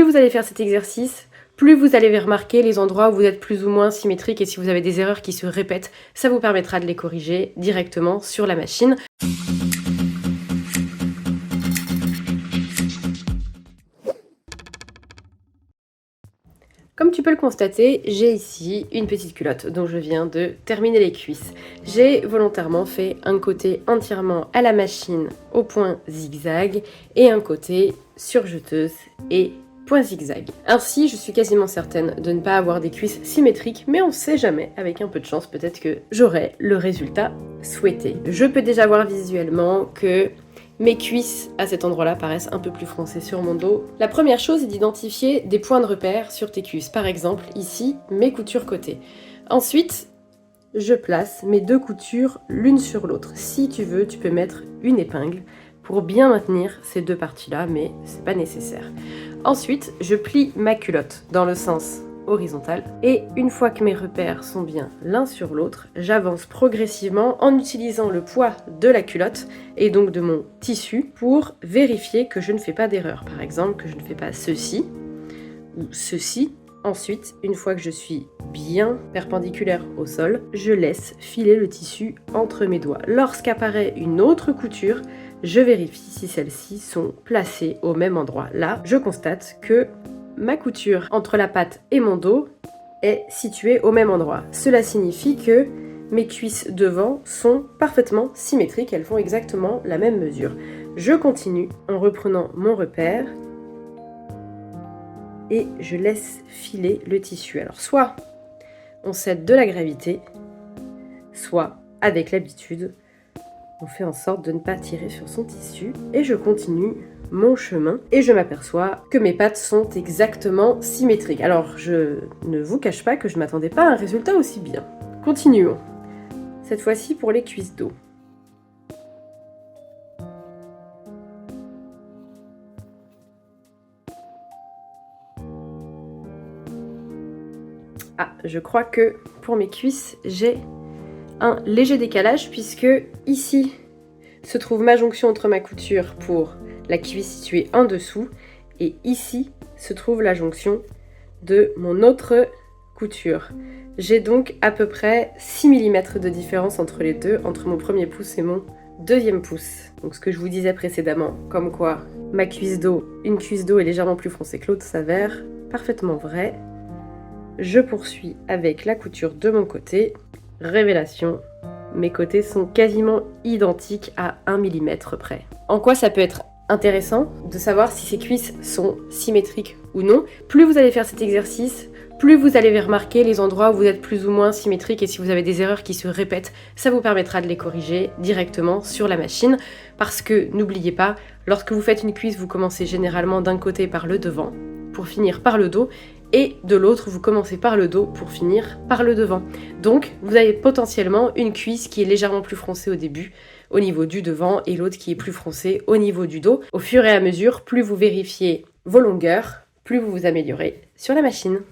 vous allez faire cet exercice, plus vous allez remarquer les endroits où vous êtes plus ou moins symétrique et si vous avez des erreurs qui se répètent, ça vous permettra de les corriger directement sur la machine. Comme tu peux le constater, j'ai ici une petite culotte dont je viens de terminer les cuisses. J'ai volontairement fait un côté entièrement à la machine au point zigzag et un côté surjeteuse et point zigzag. Ainsi, je suis quasiment certaine de ne pas avoir des cuisses symétriques, mais on sait jamais, avec un peu de chance, peut-être que j'aurai le résultat souhaité. Je peux déjà voir visuellement que mes cuisses à cet endroit-là paraissent un peu plus froncées sur mon dos. La première chose est d'identifier des points de repère sur tes cuisses. Par exemple, ici, mes coutures côté. Ensuite, je place mes deux coutures l'une sur l'autre. Si tu veux, tu peux mettre une épingle pour bien maintenir ces deux parties-là, mais c'est pas nécessaire. Ensuite, je plie ma culotte dans le sens horizontal et une fois que mes repères sont bien l'un sur l'autre, j'avance progressivement en utilisant le poids de la culotte et donc de mon tissu pour vérifier que je ne fais pas d'erreur. Par exemple, que je ne fais pas ceci ou ceci. Ensuite, une fois que je suis bien perpendiculaire au sol, je laisse filer le tissu entre mes doigts. Lorsqu'apparaît une autre couture, je vérifie si celles-ci sont placées au même endroit. Là, je constate que ma couture entre la patte et mon dos est située au même endroit. Cela signifie que mes cuisses devant sont parfaitement symétriques, elles font exactement la même mesure. Je continue en reprenant mon repère et je laisse filer le tissu. Alors soit on cède de la gravité, soit avec l'habitude, on fait en sorte de ne pas tirer sur son tissu et je continue mon chemin et je m'aperçois que mes pattes sont exactement symétriques. Alors je ne vous cache pas que je ne m'attendais pas à un résultat aussi bien. Continuons. Cette fois-ci pour les cuisses dos. Ah, je crois que pour mes cuisses, j'ai un léger décalage puisque ici se trouve ma jonction entre ma couture pour la cuisse située en dessous et ici se trouve la jonction de mon autre couture. J'ai donc à peu près 6 mm de différence entre les deux, entre mon premier pouce et mon deuxième pouce. Donc ce que je vous disais précédemment, comme quoi ma cuisse dos, une cuisse dos est légèrement plus foncée que l'autre, s'avère parfaitement vrai. Je poursuis avec la couture de mon côté. Révélation, mes côtés sont quasiment identiques à 1 mm près. En quoi ça peut être intéressant de savoir si ces cuisses sont symétriques ou non. Plus vous allez faire cet exercice, plus vous allez remarquer les endroits où vous êtes plus ou moins symétrique et si vous avez des erreurs qui se répètent, ça vous permettra de les corriger directement sur la machine. Parce que n'oubliez pas, lorsque vous faites une cuisse, vous commencez généralement d'un côté par le devant pour finir par le dos et de l'autre, vous commencez par le dos pour finir par le devant. Donc, vous avez potentiellement une cuisse qui est légèrement plus froncée au début, au niveau du devant, et l'autre qui est plus froncée au niveau du dos. Au fur et à mesure, plus vous vérifiez vos longueurs, plus vous vous améliorez sur la machine.